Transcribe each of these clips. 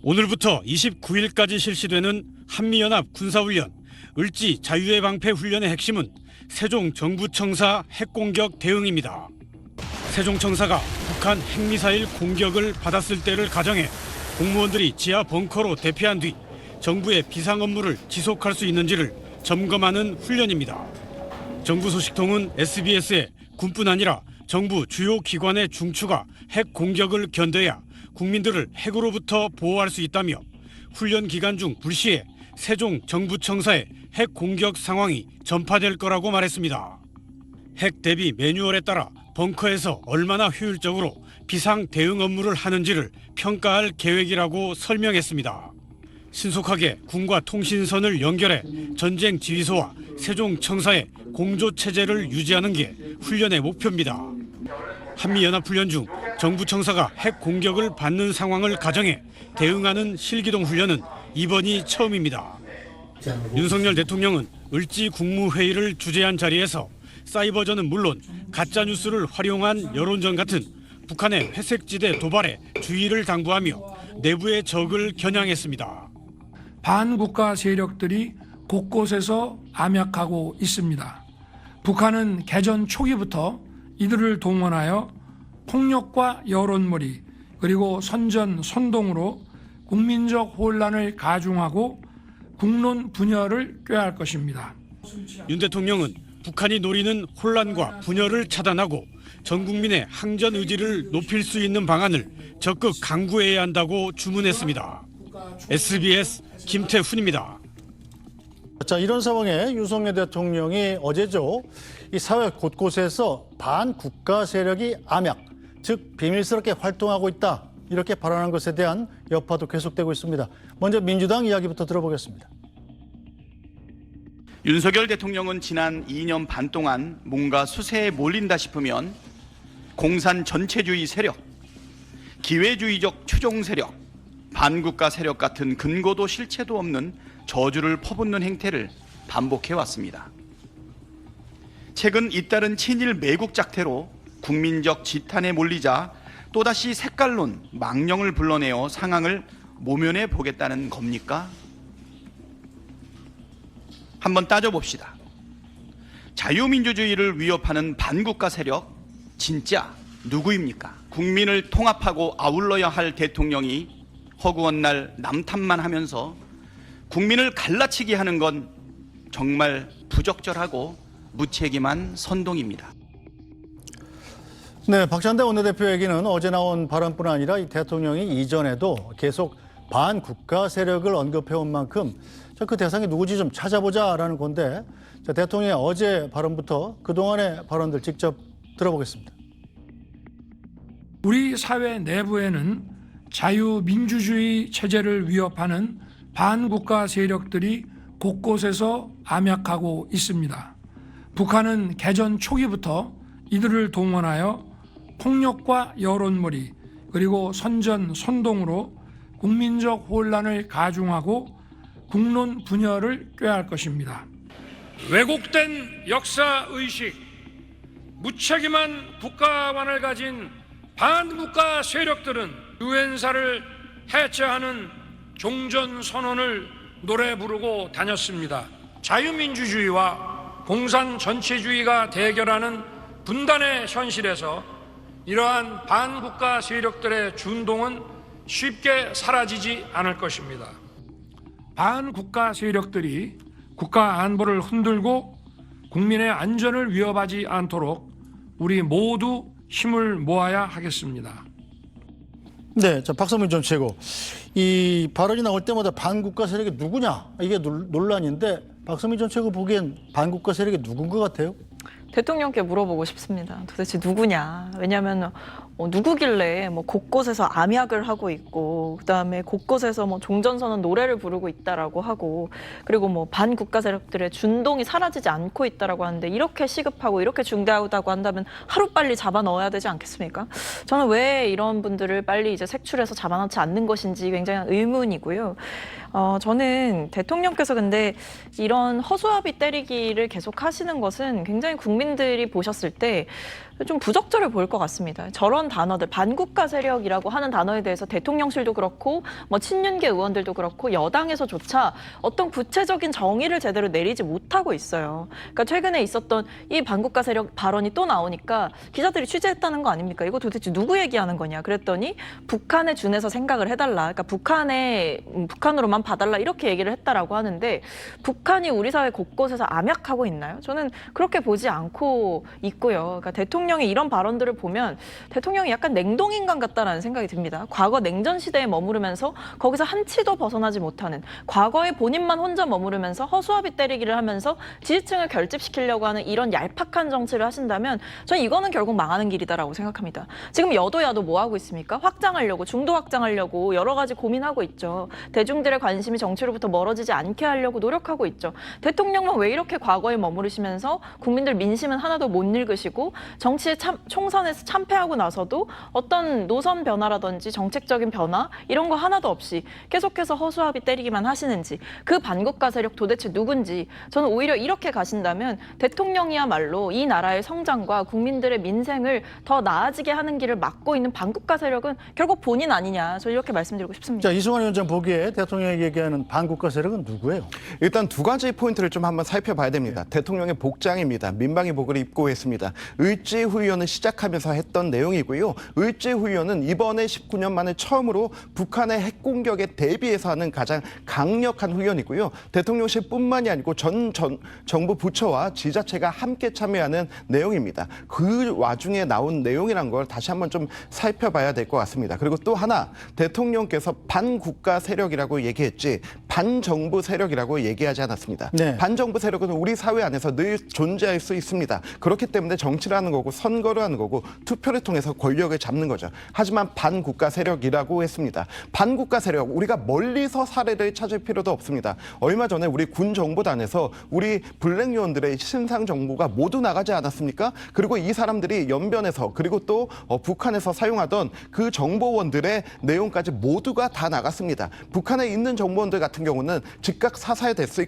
오늘부터 29일까지 실시되는 한미연합 군사훈련 을지 자유의 방패 훈련의 핵심은 세종정부청사 핵공격 대응입니다. 세종청사가 북한 핵미사일 공격을 받았을 때를 가정해 공무원들이 지하 벙커로 대피한 뒤 정부의 비상 업무를 지속할 수 있는지를 점검하는 훈련입니다. 정부 소식통은 SBS에 군뿐 아니라 정부 주요 기관의 중추가 핵 공격을 견뎌야 국민들을 핵으로부터 보호할 수 있다며 훈련 기간 중 불시에 세종 정부청사의 핵 공격 상황이 전파될 거라고 말했습니다. 핵 대비 매뉴얼에 따라 벙커에서 얼마나 효율적으로 비상 대응 업무를 하는지를 평가할 계획이라고 설명했습니다. 신속하게 군과 통신선을 연결해 전쟁 지휘소와 세종청사의 공조체제를 유지하는 게 훈련의 목표입니다. 한미연합훈련 중 정부청사가 핵 공격을 받는 상황을 가정해 대응하는 실기동 훈련은 이번이 처음입니다. 윤석열 대통령은 을지 국무회의를 주재한 자리에서 사이버전은 물론 가짜뉴스를 활용한 여론전 같은 북한의 회색지대 도발에 주의를 당부하며 내부의 적을 겨냥했습니다. 반국가 세력들이 곳곳에서 암약하고 있습니다. 북한은 개전 초기부터 이들을 동원하여 폭력과 여론몰이 그리고 선전 선동으로 국민적 혼란을 가중하고 국론 분열을 꾀할 것입니다. 윤 대통령은 북한이 노리는 혼란과 분열을 차단하고 전 국민의 항전 의지를 높일 수 있는 방안을 적극 강구해야 한다고 주문했습니다. SBS 김태훈입니다. 자, 이런 상황에 윤석열 대통령이 어제죠. 이 사회 곳곳에서 반국가 세력이 암약, 즉 비밀스럽게 활동하고 있다. 이렇게 발언한 것에 대한 여파도 계속되고 있습니다. 먼저 민주당 이야기부터 들어보겠습니다. 윤석열 대통령은 지난 2년 반 동안 뭔가 수세에 몰린다 싶으면 공산 전체주의 세력, 기회주의적 추종 세력, 반국가 세력 같은 근거도 실체도 없는 저주를 퍼붓는 행태를 반복해 왔습니다. 최근 잇따른 친일 매국 작태로 국민적 지탄에 몰리자 또다시 색깔론, 망령을 불러내어 상황을 모면해 보겠다는 겁니까? 한번 따져봅시다. 자유민주주의를 위협하는 반국가 세력 진짜 누구입니까? 국민을 통합하고 아울러야 할 대통령이 허구한 날 남탓만 하면서 국민을 갈라치게 하는 건 정말 부적절하고 무책임한 선동입니다. 네, 박찬대 원내대표 얘기는 어제 나온 발언뿐 아니라 이 대통령이 이전에도 계속 반국가 세력을 언급해온 만큼 그 대상이 누구지 좀 찾아보자라는 건데, 자, 대통령의 어제 발언부터 그동안의 발언들 직접 들어보겠습니다. 우리 사회 내부에는 자유민주주의 체제를 위협하는 반국가 세력들이 곳곳에서 암약하고 있습니다. 북한은 개전 초기부터 이들을 동원하여 폭력과 여론몰이 그리고 선전 선동으로 국민적 혼란을 가중하고 국론 분열을 꾀할 것입니다. 왜곡된 역사의식, 무책임한 국가관을 가진 반국가 세력들은 유엔사를 해체하는 종전선언을 노래 부르고 다녔습니다. 자유민주주의와 공산 전체주의가 대결하는 분단의 현실에서 이러한 반국가 세력들의 준동은 쉽게 사라지지 않을 것입니다. 반국가 세력들이 국가 안보를 흔들고 국민의 안전을 위협하지 않도록 우리 모두 힘을 모아야 하겠습니다. 네, 자, 박성민 전 최고. 이 발언이 나올 때마다 반국가 세력이 누구냐? 이게 논란인데 박성민 전 최고 보기엔 반국가 세력이 누군 것 같아요? 대통령께 물어보고 싶습니다. 도대체 누구냐? 왜냐하면 누구길래 곳곳에서 암약을 하고 있고, 그다음에 곳곳에서 종전선언 노래를 부르고 있다라고 하고, 그리고 반국가 세력들의 준동이 사라지지 않고 있다라고 하는데, 이렇게 시급하고 이렇게 중대하다고 한다면 하루빨리 잡아 넣어야 되지 않겠습니까? 저는 왜 이런 분들을 빨리 이제 색출해서 잡아넣지 않는 것인지 굉장히 의문이고요. 저는 대통령께서 근데 이런 허수아비 때리기를 계속 하시는 것은 굉장히 국민들이 보셨을 때 좀 부적절해 보일 것 같습니다. 저런 단어들, 반국가 세력이라고 하는 단어에 대해서 대통령실도 그렇고 뭐 친윤계 의원들도 그렇고 여당에서조차 어떤 구체적인 정의를 제대로 내리지 못하고 있어요. 그러니까 최근에 있었던 이 반국가 세력 발언이 또 나오니까 기자들이 취재했다는 거 아닙니까? 이거 도대체 누구 얘기하는 거냐? 그랬더니 북한에 준해서 생각을 해달라. 그러니까 북한으로만 봐달라 이렇게 얘기를 했다라고 하는데 북한이 우리 사회 곳곳에서 암약하고 있나요? 저는 그렇게 보지 않고 있고요. 그러니까 대통령의 이런 발언들을 보면 대통령이 약간 냉동인간 같다라는 생각이 듭니다. 과거 냉전 시대에 머무르면서 거기서 한 치도 벗어나지 못하는 과거에 본인만 혼자 머무르면서 허수아비 때리기를 하면서 지지층을 결집시키려고 하는 이런 얄팍한 정치를 하신다면 저는 이거는 결국 망하는 길이다라고 생각합니다. 지금 여도 야도 뭐 하고 있습니까? 확장하려고 중도 확장하려고 여러 가지 고민하고 있죠. 대중들의 관심이 정치로부터 멀어지지 않게 하려고 노력하고 있죠. 대통령만 왜 이렇게 과거에 머무르시면서 국민들 민심은 하나도 못 읽으시고 정치의 총선에서 참패하고 나서도 어떤 노선 변화라든지 정책적인 변화 이런 거 하나도 없이 계속해서 허수아비 때리기만 하시는지 그 반국가 세력 도대체 누군지 저는 오히려 이렇게 가신다면 대통령이야말로 이 나라의 성장과 국민들의 민생을 더 나아지게 하는 길을 막고 있는 반국가 세력은 결국 본인 아니냐 저는 이렇게 말씀드리고 싶습니다. 자, 이승환 위원장 보기에 대통령이 얘기하는 반국가 세력은 누구예요? 일단 두 가지 포인트를 좀 한번 살펴봐야 됩니다. 대통령의 복장입니다. 민방위 복을 입고 했습니다. 을지후의원을 시작하면서 했던 내용이고요. 을지후의원은 이번에 19년 만에 처음으로 북한의 핵공격에 대비해서 하는 가장 강력한 후원이고요. 대통령실뿐만이 아니고 전 정부 부처와 지자체가 함께 참여하는 내용입니다. 그 와중에 나온 내용이란 걸 다시 한번 좀 살펴봐야 될 것 같습니다. 그리고 또 하나 대통령께서 반국가 세력이라고 얘기했지 반정부 세력이라고 얘기하지 않았습니다. 네. 반정부 세력은 우리 사회 안에서 늘 존재할 수 있습니다. 그렇기 때문에 정치를 하는 거고 선거를 하는 거고 투표를 통해서 권력을 잡는 거죠. 하지만 반국가 세력이라고 했습니다. 반국가 세력, 우리가 멀리서 사례를 찾을 필요도 없습니다. 얼마 전에 우리 군 정보단에서 우리 블랙 요원들의 신상 정보가 모두 나가지 않았습니까? 그리고 이 사람들이 연변에서 그리고 또 북한에서 사용하던 그 정보원들의 내용까지 모두가 다 나갔습니다. 북한에 있는 정보원들 같은 경우는 즉각 사살됐을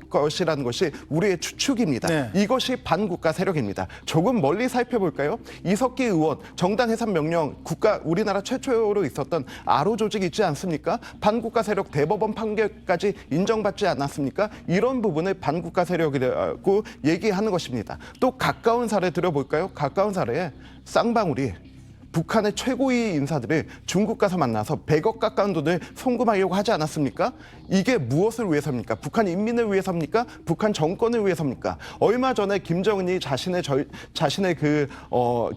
것이라는 것이 우리의 추측입니다. 네. 이것이 반국가 세력입니다. 조금 멀리 살펴볼까요? 이석기 의원 정당 해산 명령 우리나라 최초로 있었던 아로 조직 있지 않습니까? 반국가 세력 대법원 판결까지 인정받지 않았습니까? 이런 부분을 반국가 세력이라고 얘기하는 것입니다. 또 가까운 사례 들어볼까요? 가까운 사례에 쌍방울이 북한의 최고위 인사들을 중국 가서 만나서 100억 가까운 돈을 송금하려고 하지 않았습니까? 이게 무엇을 위해서입니까? 북한 인민을 위해서입니까? 북한 정권을 위해서입니까? 얼마 전에 김정은이 자신의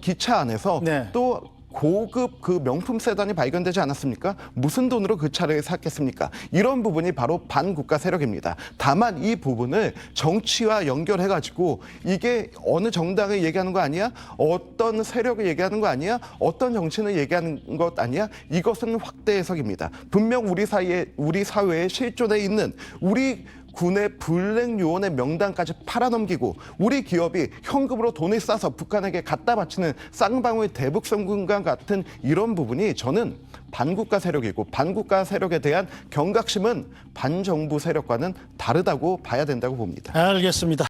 기차 안에서 네. 또 고급 그 명품 세단이 발견되지 않았습니까? 무슨 돈으로 그 차를 샀겠습니까? 이런 부분이 바로 반국가 세력입니다. 다만 이 부분을 정치와 연결해가지고 이게 어느 정당을 얘기하는 거 아니야? 어떤 세력을 얘기하는 거 아니야? 어떤 정치를 얘기하는 것 아니야? 이것은 확대 해석입니다. 분명 우리 사회에 실존해 있는 우리 군의 블랙 요원의 명단까지 팔아넘기고 우리 기업이 현금으로 돈을 싸서 북한에게 갖다 바치는 쌍방울 대북송금과 같은 이런 부분이 저는 반국가 세력이고 반국가 세력에 대한 경각심은 반정부 세력과는 다르다고 봐야 된다고 봅니다. 알겠습니다.